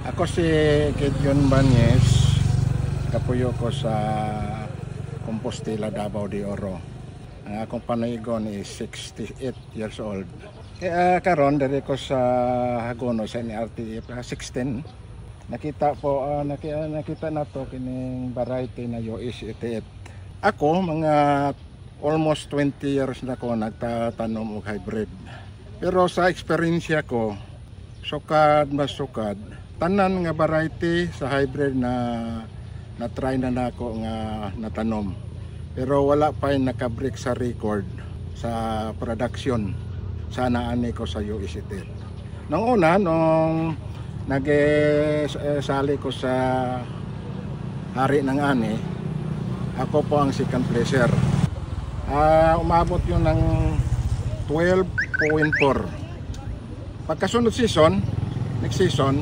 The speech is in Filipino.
Ako si Gideon Banyes, kapuyo ko sa Compostela, Davao de Oro. Ang akong panaygon is 68 years old. Kaya karon diri ko sa Hagono sa NRTF 16. Nakita na to kining variety na US88. Ako mga almost 20 years na ko nagtatanom og hybrid. Pero sa experience ko, sukad mas sukad, tanan nga variety sa hybrid na try na nako nga natanom. Pero wala pa nakabreak sa record sa production sa naani ko sa US88. Nung una, nung nag-sali ko sa Hari ng Ani, ako po ang second placer. Umabot yun ng 12.4. Pagkasunod season, next season,